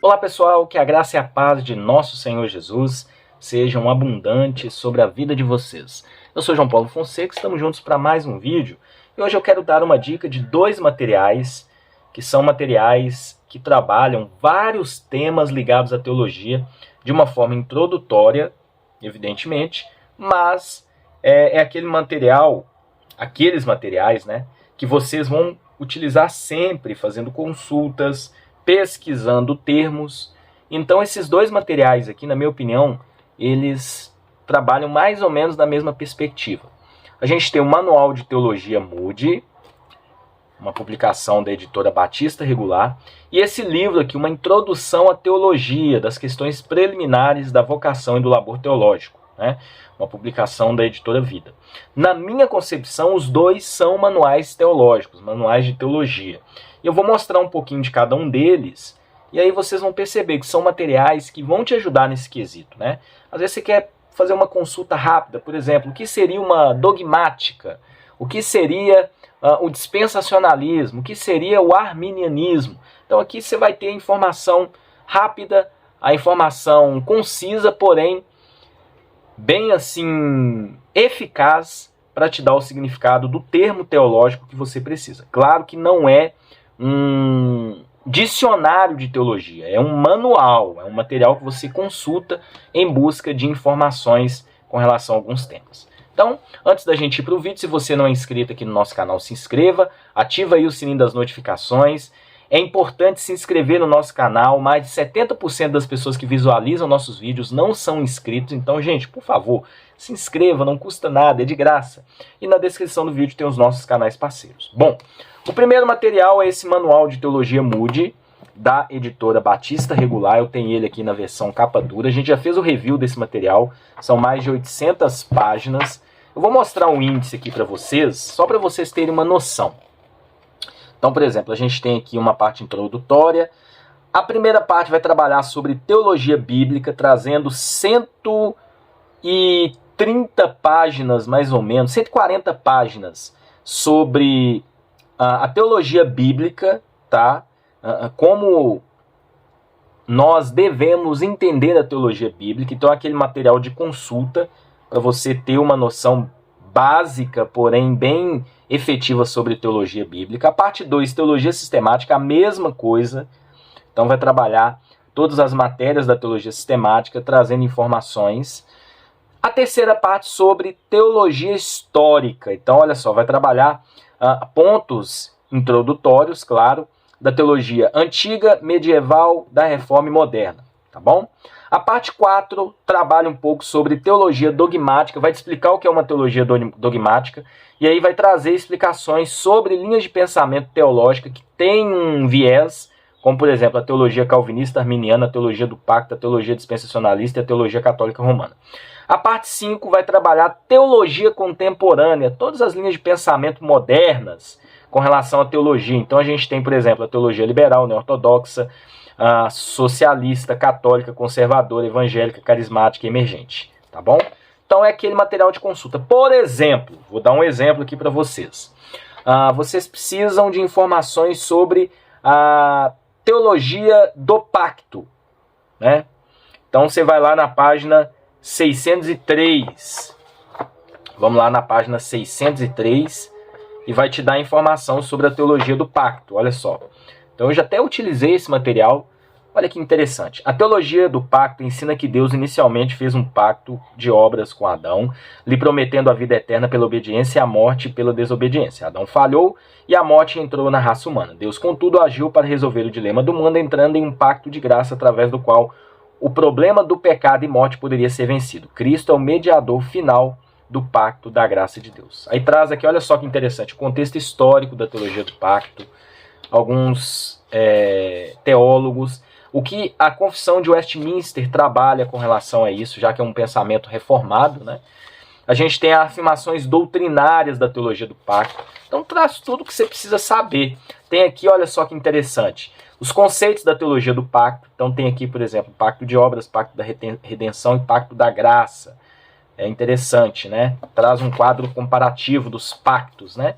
Olá pessoal, que a graça e a paz de nosso Senhor Jesus sejam abundantes sobre a vida de vocês. Eu sou João Paulo Fonseca, estamos juntos para mais um vídeo e hoje eu quero dar uma dica de dois materiais que são materiais que trabalham vários temas ligados à teologia de uma forma introdutória, evidentemente, mas é aqueles materiais, né, que vocês vão utilizar sempre fazendo consultas, pesquisando termos. Então esses dois materiais aqui, na minha opinião, eles trabalham mais ou menos na mesma perspectiva. A gente tem o Manual de Teologia Moody, uma publicação da editora Batista Regular, e esse livro aqui, uma introdução à teologia, das questões preliminares da vocação e do labor teológico, né? Uma publicação da editora Vida. Na minha concepção, os dois são manuais teológicos, manuais de teologia. E eu vou mostrar um pouquinho de cada um deles, e aí vocês vão perceber que são materiais que vão te ajudar nesse quesito, né? Às vezes você quer fazer uma consulta rápida, por exemplo, o que seria uma dogmática? O que seria o dispensacionalismo? O que seria o arminianismo? Então aqui você vai ter a informação rápida, a informação concisa, porém bem assim eficaz para te dar o significado do termo teológico que você precisa. Claro que não é um dicionário de teologia, é um manual, é um material que você consulta em busca de informações com relação a alguns temas. Então, antes da gente ir para o vídeo, se você não é inscrito aqui no nosso canal, se inscreva, ativa aí o sininho das notificações. É importante se inscrever no nosso canal, mais de 70% das pessoas que visualizam nossos vídeos não são inscritos, então, gente, por favor, se inscreva, não custa nada, é de graça. E na descrição do vídeo tem os nossos canais parceiros. Bom, o primeiro material é esse Manual de Teologia Moody, da editora Batista Regular. Eu tenho ele aqui na versão capa dura. A gente já fez o review desse material, são mais de 800 páginas. Eu vou mostrar um índice aqui para vocês, só para vocês terem uma noção. Então, por exemplo, a gente tem aqui uma parte introdutória. A primeira parte vai trabalhar sobre teologia bíblica, trazendo 130 páginas, mais ou menos, 140 páginas sobre a teologia bíblica, tá? Como nós devemos entender a teologia bíblica. Então, aquele material de consulta para você ter uma noção básica, porém bem efetiva sobre teologia bíblica. A parte 2, teologia sistemática, a mesma coisa. Então vai trabalhar todas as matérias da teologia sistemática, trazendo informações. A terceira parte sobre teologia histórica. Então, olha só, vai trabalhar pontos introdutórios, claro, da teologia antiga, medieval, da reforma e moderna, tá bom? A parte 4 trabalha um pouco sobre teologia dogmática, vai te explicar o que é uma teologia dogmática, e aí vai trazer explicações sobre linhas de pensamento teológica que tem um viés, como por exemplo a teologia calvinista arminiana, a teologia do pacto, a teologia dispensacionalista e a teologia católica romana. A parte 5 vai trabalhar teologia contemporânea, todas as linhas de pensamento modernas com relação à teologia. Então a gente tem, por exemplo, a teologia liberal, neortodoxa, socialista, católica, conservadora, evangélica, carismática e emergente, tá bom? Então é aquele material de consulta. Por exemplo, vou dar um exemplo aqui para vocês. Vocês precisam de informações sobre a teologia do pacto, né? Então você vai lá na página 603. Vamos lá na página 603 e vai te dar informação sobre a teologia do pacto. Olha só. Então eu já até utilizei esse material. Olha que interessante. A teologia do pacto ensina que Deus inicialmente fez um pacto de obras com Adão, lhe prometendo a vida eterna pela obediência e a morte pela desobediência. Adão falhou e a morte entrou na raça humana. Deus, contudo, agiu para resolver o dilema do mundo, entrando em um pacto de graça através do qual o problema do pecado e morte poderia ser vencido. Cristo é o mediador final do pacto da graça de Deus. Aí traz aqui, olha só que interessante, o contexto histórico da teologia do pacto, alguns teólogos, o que a Confissão de Westminster trabalha com relação a isso, já que é um pensamento reformado, né? A gente tem as afirmações doutrinárias da teologia do pacto. Então traz tudo o que você precisa saber. Tem aqui, olha só que interessante, os conceitos da teologia do pacto. Então tem aqui, por exemplo, pacto de obras, pacto da redenção e pacto da graça. É interessante, né? Traz um quadro comparativo dos pactos, né?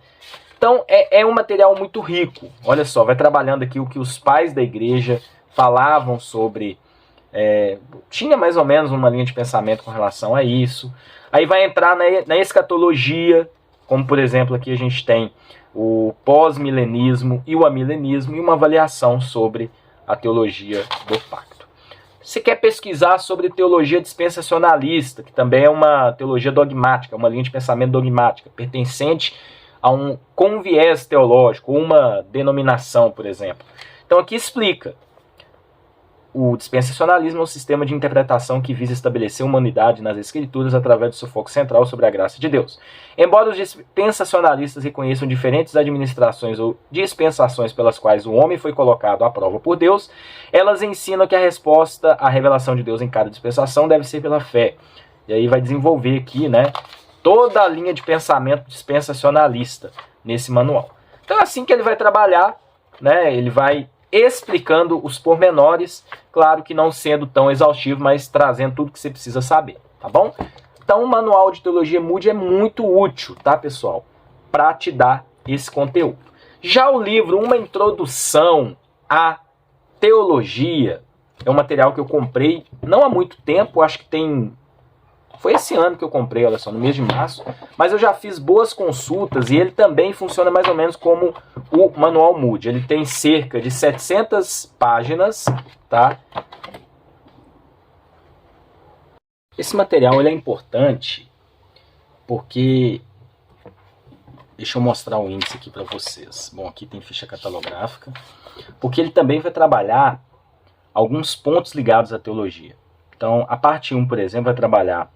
Então é um material muito rico. Olha só, vai trabalhando aqui o que os pais da igreja falavam sobre... tinha mais ou menos uma linha de pensamento com relação a isso. Aí vai entrar na escatologia, como por exemplo aqui a gente tem o pós-milenismo e o amilenismo, e uma avaliação sobre a teologia do pacto. Se quer pesquisar sobre teologia dispensacionalista, que também é uma teologia dogmática, uma linha de pensamento dogmática, pertencente a com um viés teológico, uma denominação, por exemplo. Então aqui explica. O dispensacionalismo é um sistema de interpretação que visa estabelecer uma unidade nas Escrituras através do seu foco central sobre a graça de Deus. Embora os dispensacionalistas reconheçam diferentes administrações ou dispensações pelas quais o homem foi colocado à prova por Deus, elas ensinam que a resposta à revelação de Deus em cada dispensação deve ser pela fé. E aí vai desenvolver aqui, né, toda a linha de pensamento dispensacionalista nesse manual. Então é assim que ele vai trabalhar, né, ele vai explicando os pormenores, claro que não sendo tão exaustivo, mas trazendo tudo que você precisa saber, tá bom? Então o manual de teologia Moody é muito útil, tá, pessoal? Para te dar esse conteúdo. Já o livro Uma Introdução à Teologia é um material que eu comprei não há muito tempo, acho que foi esse ano que eu comprei, olha só, no mês de março, mas eu já fiz boas consultas e ele também funciona mais ou menos como o Manual Moody. Ele tem cerca de 700 páginas, tá? Esse material ele é importante porque... Deixa eu mostrar o índice aqui para vocês. Bom, aqui tem ficha catalográfica. Porque ele também vai trabalhar alguns pontos ligados à teologia. Então, a parte 1, por exemplo, vai trabalhar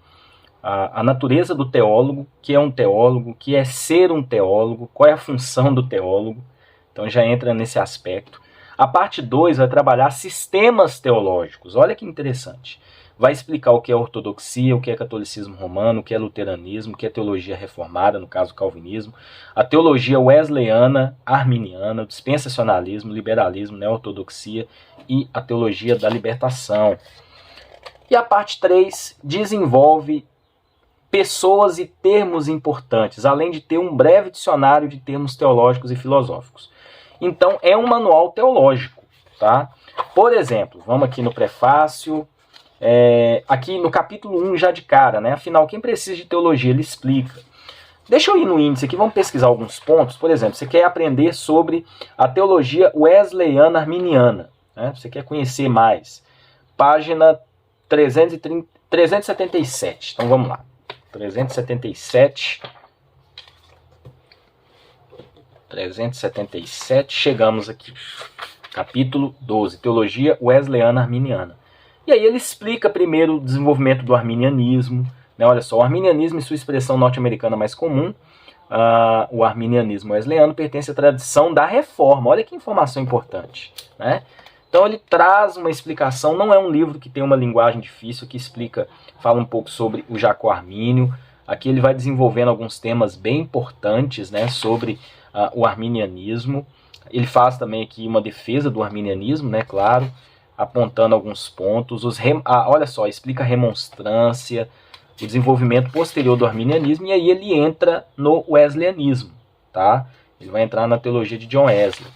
a natureza do teólogo, que é um teólogo, que é ser um teólogo, qual é a função do teólogo. Então já entra nesse aspecto. A parte 2 vai trabalhar sistemas teológicos. Olha que interessante. Vai explicar o que é ortodoxia, o que é catolicismo romano, o que é luteranismo, o que é teologia reformada, no caso calvinismo, a teologia wesleyana, arminiana, o dispensacionalismo, liberalismo, neortodoxia e a teologia da libertação. E a parte 3 desenvolve pessoas e termos importantes, além de ter um breve dicionário de termos teológicos e filosóficos. Então é um manual teológico, tá? Por exemplo, vamos aqui no prefácio, aqui no capítulo 1 já de cara, né? Afinal, quem precisa de teologia, ele explica. Deixa eu ir no índice aqui, vamos pesquisar alguns pontos. Por exemplo, você quer aprender sobre a teologia wesleyana arminiana, né? Você quer conhecer mais. Página 377. Então vamos lá. 377. Chegamos aqui. Capítulo 12. Teologia wesleyana arminiana. E aí ele explica primeiro o desenvolvimento do arminianismo. Né? Olha só, o arminianismo e sua expressão norte-americana mais comum, o arminianismo wesleyano, pertence à tradição da reforma. Olha que informação importante, né? Então ele traz uma explicação, não é um livro que tem uma linguagem difícil, que fala um pouco sobre o Jacó Armínio. Aqui ele vai desenvolvendo alguns temas bem importantes, né, sobre o arminianismo. Ele faz também aqui uma defesa do arminianismo, né, claro, apontando alguns pontos. Olha só, explica a remonstrância, o desenvolvimento posterior do arminianismo, e aí ele entra no wesleyanismo, tá? Ele vai entrar na teologia de John Wesley.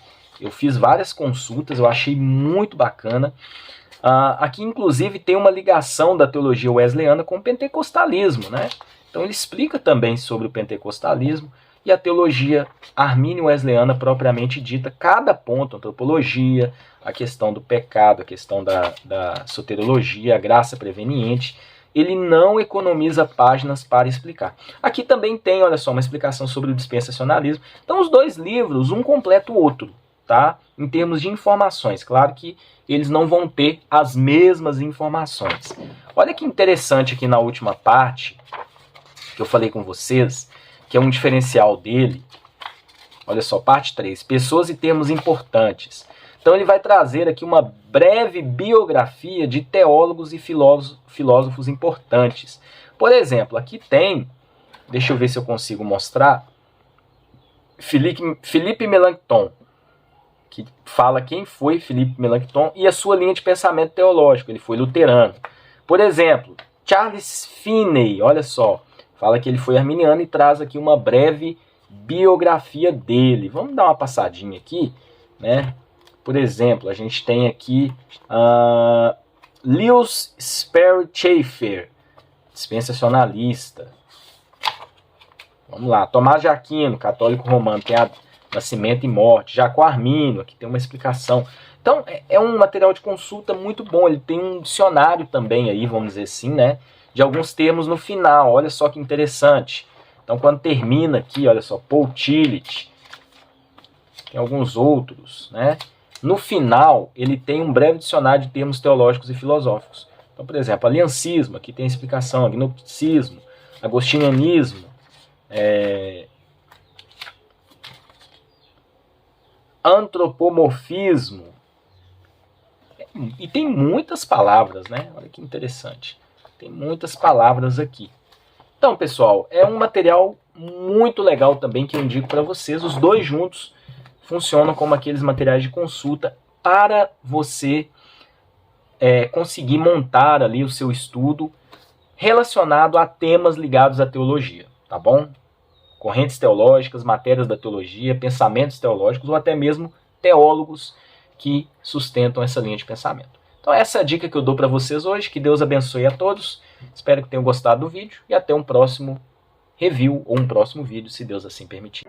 Eu fiz várias consultas, eu achei muito bacana. Aqui, inclusive, tem uma ligação da teologia wesleyana com o pentecostalismo, né? Então ele explica também sobre o pentecostalismo e a teologia armínio-wesleyana propriamente dita, cada ponto, antropologia, a questão do pecado, a questão da soteriologia, a graça preveniente. Ele não economiza páginas para explicar. Aqui também tem, olha só, uma explicação sobre o dispensacionalismo. Então os dois livros, um completa o outro, tá? Em termos de informações. Claro que eles não vão ter as mesmas informações. Olha que interessante aqui na última parte, que eu falei com vocês, que é um diferencial dele. Olha só, parte 3, pessoas e termos importantes. Então ele vai trazer aqui uma breve biografia de teólogos e filósofos importantes. Por exemplo, aqui tem, deixa eu ver se eu consigo mostrar, Philippe Melanchthon, que fala quem foi Philippe Melanchthon e a sua linha de pensamento teológico. Ele foi luterano. Por exemplo, Charles Finney, olha só, fala que ele foi arminiano e traz aqui uma breve biografia dele. Vamos dar uma passadinha aqui, né, Por exemplo, a gente tem aqui Lewis Sperry Chafer, dispensacionalista. Vamos lá, Tomás de Aquino, católico romano, tem a Nascimento e Morte. Jacó Arminio, aqui tem uma explicação. Então, é um material de consulta muito bom. Ele tem um dicionário também aí, vamos dizer assim, né? De alguns termos no final. Olha só que interessante. Então, quando termina aqui, olha só, Paul Tillich, tem alguns outros, né? No final, ele tem um breve dicionário de termos teológicos e filosóficos. Então, por exemplo, aliancismo, aqui tem a explicação, agnosticismo, agostinianismo, antropomorfismo, e tem muitas palavras, né? Olha que interessante. Tem muitas palavras aqui. Então, pessoal, é um material muito legal também que eu indico para vocês. Os dois juntos funcionam como aqueles materiais de consulta para você conseguir montar ali o seu estudo relacionado a temas ligados à teologia, tá bom? Correntes teológicas, matérias da teologia, pensamentos teológicos ou até mesmo teólogos que sustentam essa linha de pensamento. Então essa é a dica que eu dou para vocês hoje. Que Deus abençoe a todos. Espero que tenham gostado do vídeo e até um próximo review ou um próximo vídeo, se Deus assim permitir.